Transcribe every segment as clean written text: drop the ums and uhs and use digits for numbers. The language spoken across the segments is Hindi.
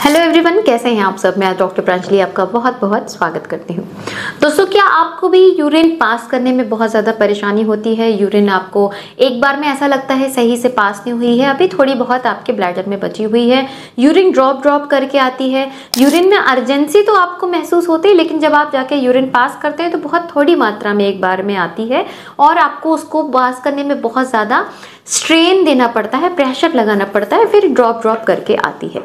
हेलो एवरीवन, कैसे हैं आप सब। मैं डॉक्टर प्रांजलि आपका बहुत बहुत स्वागत करती हूँ। दोस्तों, क्या आपको भी यूरिन पास करने में बहुत ज़्यादा परेशानी होती है? यूरिन आपको एक बार में ऐसा लगता है सही से पास नहीं हुई है, अभी थोड़ी बहुत आपके ब्लैडर में बची हुई है, यूरिन ड्रॉप करके आती है, यूरिन में अर्जेंसी तो आपको महसूस होती है, लेकिन जब आप जाके यूरिन पास करते हैं तो बहुत थोड़ी मात्रा में एक बार में आती है और आपको उसको पास करने में बहुत ज़्यादा स्ट्रेन देना पड़ता है, प्रेशर लगाना पड़ता है, फिर ड्रॉप करके आती है।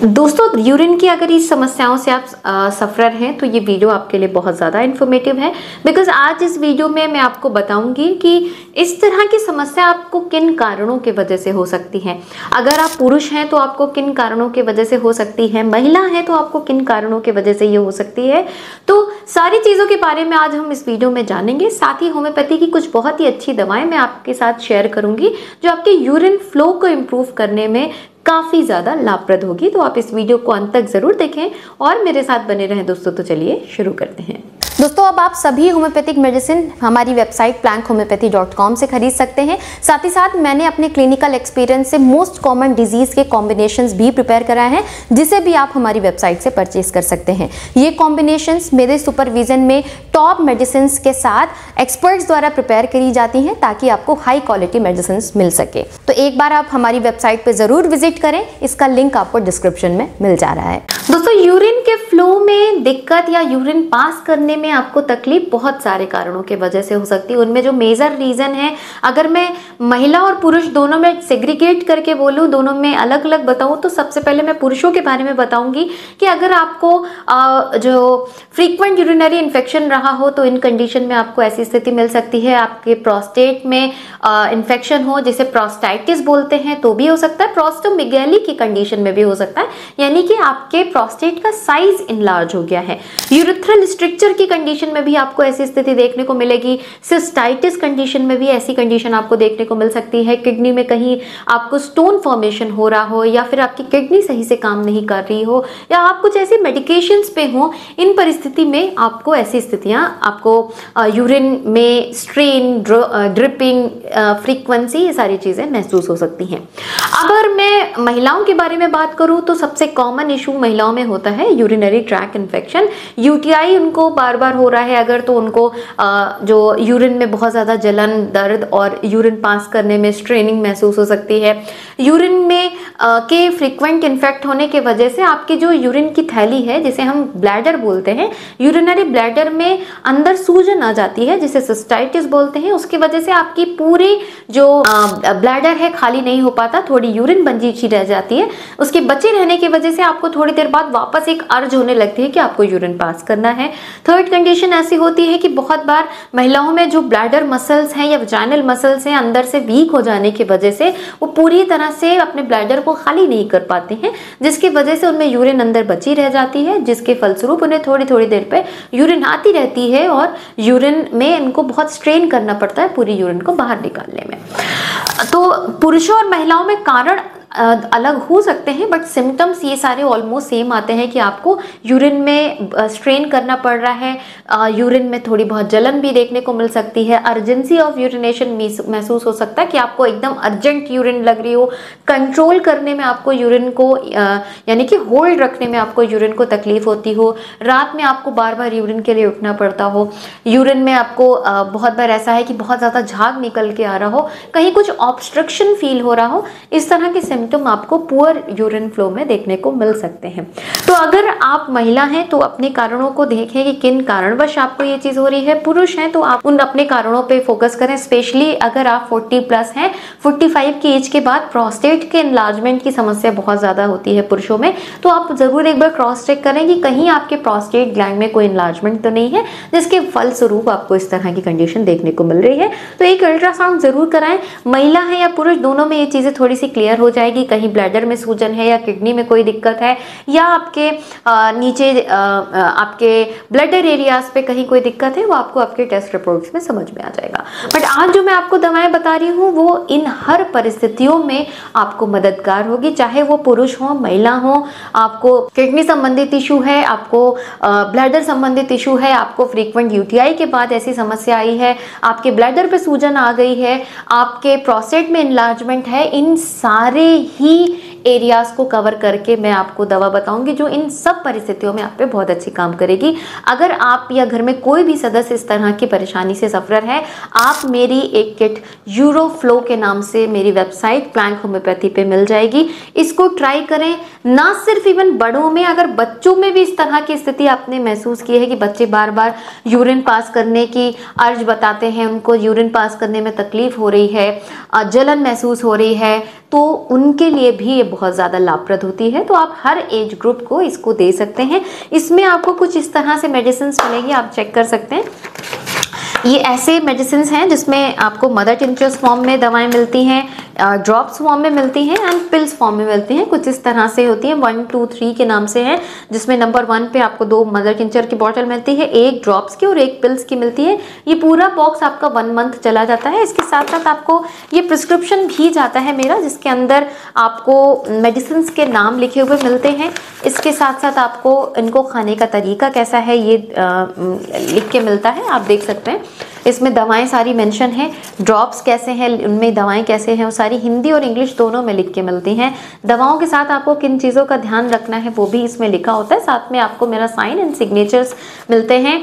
दोस्तों, यूरिन की अगर इस समस्याओं से आप सफरर हैं तो ये वीडियो आपके लिए बहुत ज़्यादा इन्फॉर्मेटिव है, बिकॉज आज इस वीडियो में मैं आपको बताऊंगी कि इस तरह की समस्या आपको किन कारणों की वजह से हो सकती है। अगर आप पुरुष हैं तो आपको किन कारणों की वजह से हो सकती है, महिला है तो आपको किन कारणों की वजह से ये हो सकती है। तो सारी चीज़ों के बारे में आज हम इस वीडियो में जानेंगे। साथ ही होम्योपैथी की कुछ बहुत ही अच्छी दवाएं मैं आपके साथ शेयर करूंगी जो आपके यूरिन फ्लो को इम्प्रूव करने में काफ़ी ज़्यादा लाभप्रद होगी। तो आप इस वीडियो को अंत तक ज़रूर देखें और मेरे साथ बने रहें दोस्तों। तो चलिए शुरू करते हैं। दोस्तों, अब आप सभी होम्योपैथिक मेडिसिन हमारी वेबसाइट plankhomeopathy.com से खरीद सकते हैं। साथ ही साथ मैंने अपने क्लिनिकल एक्सपीरियंस से मोस्ट कॉमन डिजीज़ के कॉम्बिनेशंस भी प्रिपेयर कराए हैं, जिसे भी आप हमारी वेबसाइट से परचेज कर सकते हैं। ये कॉम्बिनेशंस मेरे सुपरविजन में टॉप मेडिसिन के साथ एक्सपर्ट्स द्वारा प्रिपेयर करी जाती हैं ताकि आपको हाई क्वालिटी मेडिसिन मिल सके। तो एक बार आप हमारी वेबसाइट पर ज़रूर विजिट करें, इसका लिंक आपको डिस्क्रिप्शन में मिल जा रहा है। दोस्तों, यूरिन के फ्लो में दिक्कत या यूरिन पास करने में आपको तकलीफ बहुत सारे कारणों के वजह से हो सकती है। उनमें जो मेजर रीजन है, अगर मैं महिला और पुरुष दोनों में सेग्रीगेट करके बोलूँ, दोनों में अलग अलग बताऊँ, तो सबसे पहले मैं पुरुषों के बारे में बताऊंगी कि अगर आपको जो फ्रीक्वेंट यूरिनरी इन्फेक्शन रहा हो तो इन कंडीशन में आपको ऐसी स्थिति मिल सकती है। आपके प्रोस्टेट में इन्फेक्शन हो, जिसे प्रोस्टाइटिस बोलते हैं, तो भी हो सकता है। प्रोस्टोमेगैली की कंडीशन में भी हो सकता है, यानी कि आपके प्रोस्टेट का साइज इनलार्ज हो गया है। यूरिथ्रल स्ट्रक्चर की कंडीशन में भी आपको ऐसी स्थिति देखने को मिलेगी। सिस्टाइटिस कंडीशन में भी ऐसी कंडीशन आपको देखने को मिल सकती है। किडनी में कहीं आपको स्टोन फॉर्मेशन हो रहा हो, या फिर आपकी किडनी सही से काम नहीं कर रही हो, या आप कुछ ऐसी मेडिकेशंस पे हो, इन परिस्थिति में आपको ऐसी स्थितियां, आपको यूरिन में स्ट्रेन, ड्रिपिंग, फ्रीक्वेंसी, ये सारी चीजें महसूस हो सकती हैं। अगर मैं महिलाओं के बारे में बात करूं तो सबसे कॉमन इशू महिलाओं में होता है यूरिनरी ट्रैक इन्फेक्शन। यूटीआई उनको बार बार हो रहा है अगर, तो उनको जो यूरिन में बहुत ज़्यादा जलन, दर्द और यूरिन पास करने में स्ट्रेनिंग महसूस हो सकती है। यूरिन में के फ्रीक्वेंट इन्फेक्ट होने के वजह से आपकी जो यूरिन की थैली है, जिसे हम ब्लैडर बोलते हैं, यूरिनरी ब्लैडर में अंदर सूजन आ जाती है, जिसे सिस्टाइटिस बोलते हैं। उसकी वजह से आपकी पूरी जो ब्लैडर है खाली नहीं हो पाता, थोड़ी यूरिन बंजी सी रह जाती है। उसके बचे रहने की वजह से आपको थोड़ी देर बाद वापस एक अर्ज होने लगती है कि आपको यूरिन पास करना है। थर्ड कंडीशन ऐसी होती है कि बहुत बार महिलाओं में जो ब्लैडर मसल्स हैं या वजाइनल मसल्स हैं, अंदर से वीक हो जाने की वजह से वो पूरी तरह से अपने ब्लैडर को खाली नहीं कर पाते हैं, जिसकी वजह से उनमें यूरिन अंदर बची रह जाती है, जिसके फलस्वरूप उन्हें थोड़ी थोड़ी देर पे यूरिन आती रहती है और यूरिन में इनको बहुत स्ट्रेन करना पड़ता है पूरी यूरिन को बाहर निकालने में। तो पुरुषों और महिलाओं में कारण अलग हो सकते हैं, बट सिम्टम्स ये सारे ऑलमोस्ट सेम आते हैं कि आपको यूरिन में स्ट्रेन करना पड़ रहा है, यूरिन में थोड़ी बहुत जलन भी देखने को मिल सकती है, अर्जेंसी ऑफ यूरिनेशन महसूस हो सकता है कि आपको एकदम अर्जेंट यूरिन लग रही हो, कंट्रोल करने में आपको यूरिन को यानी कि होल्ड रखने में आपको यूरिन को तकलीफ होती हो, रात में आपको बार बार यूरिन के लिए उठना पड़ता हो, यूरिन में आपको बहुत बार ऐसा है कि बहुत ज़्यादा झाग निकल के आ रहा हो, कहीं कुछ ऑब्स्ट्रक्शन फील हो रहा हो, इस तरह के सिम्टम आपको पुअर यूरिन फ्लो में देखने को मिल सकते हैं। तो अगर आप महिला हैं तो अपने कारणों को देखें कि किन कारणवश आपको ये चीज़ हो रही है। पुरुष हैं तो आप उन अपने कारणों पे फोकस करें, स्पेशली अगर आप 40 प्लस हैं। 45 की एज के बाद प्रोस्टेट के एनलार्जमेंट की समस्या बहुत ज़्यादा होती है पुरुषों में, तो आप ज़रूर एक बार क्रॉस चेक करें कि कहीं आपके प्रोस्टेट ग्लैंड में कोई एनलार्जमेंट तो नहीं है, जिसके फलस्वरूप आपको इस तरह की कंडीशन देखने को मिल रही है। तो एक अल्ट्रासाउंड ज़रूर कराएं। महिला है या पुरुष, दोनों में ये चीज़ें थोड़ी सी क्लियर हो जाएगी। कहीं ब्लैडर में सूजन है या किडनी में कोई दिक्कत है, या आपके नीचे आपके ब्लैडर एरियाज पे कहीं कोई दिक्कत है, वो आपको आपके टेस्ट रिपोर्ट्स में समझ में आ जाएगा। बट आज जो मैं आपको दवाएं बता रही हूँ वो इन हर परिस्थितियों में आपको मददगार होगी, चाहे वो पुरुष हो, महिला हो, आपको किडनी संबंधित इशू है, आपको ब्लैडर संबंधित इशू है, आपको फ्रीक्वेंट यूटीआई के बाद ऐसी समस्या आई है, आपके ब्लैडर पे सूजन आ गई है, आपके प्रोस्टेट में इनलार्जमेंट है, इन सारे ही एरियाज को कवर करके मैं आपको दवा बताऊंगी जो इन सब परिस्थितियों में आप पे बहुत अच्छी काम करेगी। अगर आप या घर में कोई भी सदस्य इस तरह की परेशानी से सफर है, आप मेरी एक किट यूरोफ्लो के नाम से मेरी वेबसाइट प्लैंक होम्योपैथी पे मिल जाएगी। इसको ट्राई करें, ना सिर्फ इवन बड़ों में, अगर बच्चों में भी इस तरह की स्थिति आपने महसूस की है कि बच्चे बार बार यूरिन पास करने की अर्ज बताते हैं, उनको यूरिन पास करने में तकलीफ हो रही है, जलन महसूस हो रही है, तो उनके लिए भी ये बहुत ज़्यादा लाभप्रद होती है। तो आप हर एज ग्रुप को इसको दे सकते हैं। इसमें आपको कुछ इस तरह से मेडिसिन मिलेगी, आप चेक कर सकते हैं। ये ऐसे मेडिसिन हैं जिसमें आपको मदर टिंचर्स फॉर्म में दवाएं मिलती हैं, ड्रॉप्स फॉर्म में मिलती हैं एंड पिल्स फॉर्म में मिलती हैं। कुछ इस तरह से होती हैं, 1 2 3 के नाम से हैं, जिसमें नंबर 1 पे आपको 2 मदर टिंचर की बॉटल मिलती है, 1 ड्रॉप्स की और 1 पिल्स की मिलती है। ये पूरा बॉक्स आपका 1 मंथ चला जाता है। इसके साथ साथ आपको ये प्रिस्क्रिप्शन भी जाता है मेरा, जिसके अंदर आपको मेडिसिन के नाम लिखे हुए मिलते हैं। इसके साथ साथ आपको इनको खाने का तरीका कैसा है ये लिख के मिलता है, आप देख सकते हैं। इसमें दवाएं सारी मेंशन है, ड्रॉप्स कैसे हैं, उनमें दवाएं कैसे हैं, वो सारी हिंदी और इंग्लिश दोनों में लिख के मिलती हैं। दवाओं के साथ आपको किन चीज़ों का ध्यान रखना है वो भी इसमें लिखा होता है। साथ में आपको मेरा साइन एंड सिग्नेचर्स मिलते हैं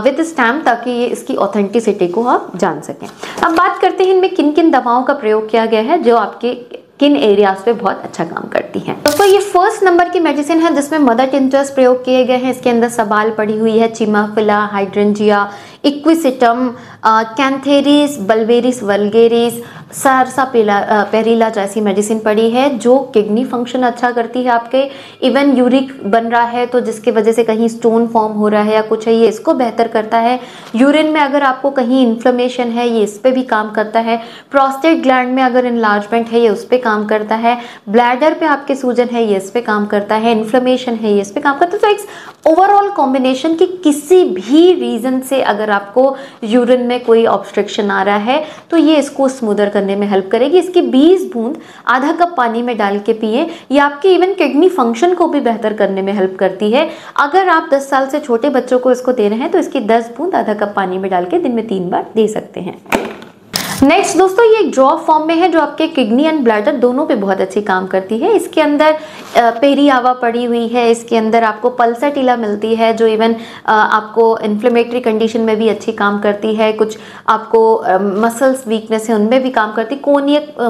विद स्टैम्प, ताकि ये इसकी ऑथेंटिसिटी को आप जान सकें। अब बात करते हैं इनमें किन किन दवाओं का प्रयोग किया गया है जो आपके किन एरियाज पे बहुत अच्छा काम करती हैं। दोस्तों ये फर्स्ट नंबर की मेडिसिन है जिसमें मदर टिंचर्स प्रयोग किए गए हैं। इसके अंदर सबाल पड़ी हुई है, चिमाफिला, hydrangea, equisetum, cantharis, बल्वेरिस vulgaris, Saharsa पेरिला जैसी मेडिसिन पड़ी है जो किडनी फंक्शन अच्छा करती है आपके। इवन यूरिक बन रहा है तो जिसकी वजह से कहीं स्टोन फॉर्म हो रहा है या कुछ है, ये इसको बेहतर करता है। यूरिन में अगर आपको कहीं इन्फ्लेमेशन है, ये इस पे भी काम करता है। प्रोस्टेट ग्लैंड में अगर इनलार्जमेंट है, ये उस पे काम करता है। ब्लैडर पे आपके सूजन है, ये इस पे काम करता है। इन्फ्लेमेशन है, ये इस पे काम करता है। तो एक ओवरऑल कॉम्बिनेशन की किसी भी रीजन से अगर आपको यूरिन में कोई ऑब्स्ट्रक्शन आ रहा है तो ये इसको स्मूदर करने में हेल्प करेगी। इसकी 20 बूंद आधा कप पानी में डाल के पिए, ये आपके इवन किडनी फंक्शन को भी बेहतर करने में हेल्प करती है। अगर आप 10 साल से छोटे बच्चों को इसको दे रहे हैं तो इसकी 10 बूंद आधा कप पानी में डाल के दिन में 3 बार दे सकते हैं। नेक्स्ट दोस्तों ये एक ड्रॉप फॉर्म में है जो आपके किडनी एंड ब्लैडर दोनों पे बहुत अच्छी काम करती है। इसके अंदर पेरियावा पड़ी हुई है, इसके अंदर आपको पल्साटिला मिलती है जो इवन आपको इन्फ्लेमेटरी कंडीशन में भी अच्छी काम करती है। कुछ आपको मसल्स वीकनेस है उनमें भी काम करती है।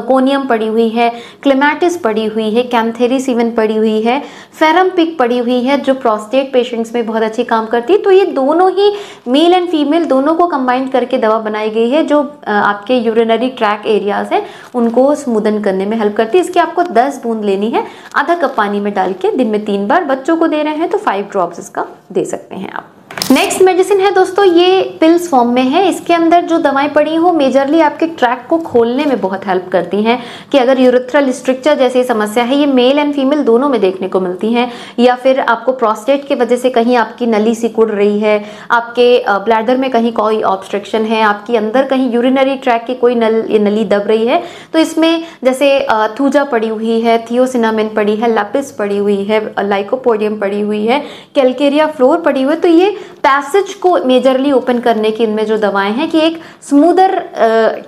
कोनियम पड़ी हुई है, क्लेमेटिस पड़ी हुई है, कैंथेरिस इवन पड़ी हुई है, फेरम पिक पड़ी हुई है जो प्रोस्टेट पेशेंट्स में बहुत अच्छी काम करती है। तो ये दोनों ही मेल एंड फीमेल दोनों को कंबाइन करके दवा बनाई गई है जो आपके यूरिनरी ट्रैक एरियाज है उनको स्मूदन करने में हेल्प करती है। इसकी आपको 10 बूंद लेनी है, आधा कप पानी में डाल के दिन में 3 बार। बच्चों को दे रहे हैं तो 5 ड्रॉप्स इसका दे सकते हैं आप। नेक्स्ट मेडिसिन है दोस्तों ये पिल्स फॉर्म में है। इसके अंदर जो दवाएं पड़ी हो मेजरली आपके ट्रैक को खोलने में बहुत हेल्प करती हैं कि अगर यूरेथ्रल स्ट्रिक्चर जैसी समस्या है, ये मेल एंड फीमेल दोनों में देखने को मिलती हैं, या फिर आपको प्रोस्टेट की वजह से कहीं आपकी नली सिकुड़ रही है, आपके ब्लैडर में कहीं कोई ऑब्स्ट्रक्शन है, आपके अंदर कहीं यूरिनरी ट्रैक की कोई नली दब रही है, तो इसमें जैसे थूजा पड़ी हुई है, थियोसिनामिन पड़ी है, लैपिस पड़ी हुई है, लाइकोपोडियम पड़ी हुई है, कैल्केरिया फ्लोर पड़ी हुई है। तो ये पैसेज को मेजरली ओपन करने की इनमें जो दवाएं हैं कि एक स्मूदर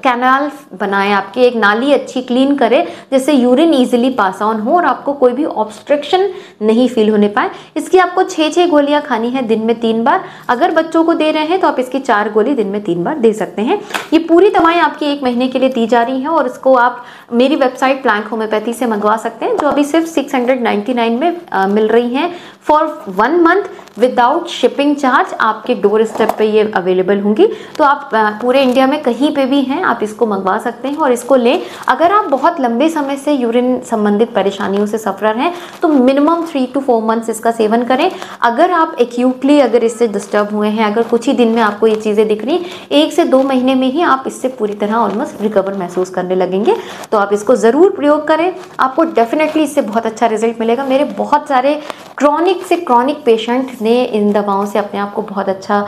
कैनाल बनाए, आपकी एक नाली अच्छी क्लीन करे जिससे यूरिन इजीली पास ऑन हो और आपको कोई भी ऑब्स्ट्रक्शन नहीं फील होने पाए। इसकी आपको 6 गोलियां खानी है दिन में 3 बार। अगर बच्चों को दे रहे हैं तो आप इसकी 4 गोली दिन में 3 बार दे सकते हैं। ये पूरी दवाएं आपकी 1 महीने के लिए दी जा रही हैं और इसको आप मेरी वेबसाइट प्लैंक होम्योपैथी से मंगवा सकते हैं जो अभी सिर्फ 699 में मिल रही हैं for 1 month without shipping charge. आपके डोर स्टेप पे ये अवेलेबल होंगी, तो आप पूरे इंडिया में कहीं पे भी हैं आप इसको मंगवा सकते हैं और इसको लें। अगर आप बहुत लंबे समय से यूरिन संबंधित परेशानियों से सफर हैं तो मिनिमम 3 to 4 मंथ्स इसका सेवन करें। अगर आप एक्यूटली अगर इससे डिस्टर्ब हुए हैं, अगर कुछ ही दिन में आपको ये चीज़ें दिख रही, 1 से 2 महीने में ही आप इससे पूरी तरह ऑलमोस्ट रिकवर महसूस करने लगेंगे, तो आप इसको ज़रूर प्रयोग करें। आपको डेफिनेटली इससे बहुत अच्छा रिजल्ट मिलेगा। मेरे बहुत सारे क्रॉनिक से क्रॉनिक पेशेंट ने इन दवाओं से अपने आप आपको बहुत अच्छा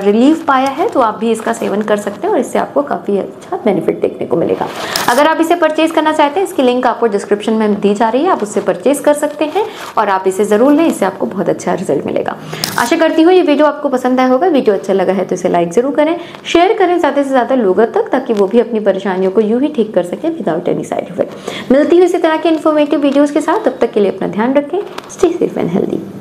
रिलीफ पाया है, तो आप भी इसका सेवन कर सकते हैं और इससे आपको काफ़ी अच्छा बेनिफिट देखने को मिलेगा। अगर आप इसे परचेज करना चाहते हैं, इसकी लिंक आपको डिस्क्रिप्शन में दी जा रही है, आप उससे परचेज कर सकते हैं और आप इसे ज़रूर लें, इससे आपको बहुत अच्छा रिजल्ट मिलेगा। आशा करती हूँ ये वीडियो आपको पसंद आया होगा। वीडियो अच्छा लगा है तो इसे लाइक ज़रूर करें, शेयर करें ज़्यादा से ज़्यादा लोगों तक, ताकि वो भी अपनी परेशानियों को यूँ ही ठीक कर सकें विदाउट एनी साइड इफेक्ट। मिलती हूँ इसी तरह के इन्फॉर्मेटिव वीडियोज़ के साथ, तब तक के लिए अपना ध्यान रखें। Stay safe and healthy.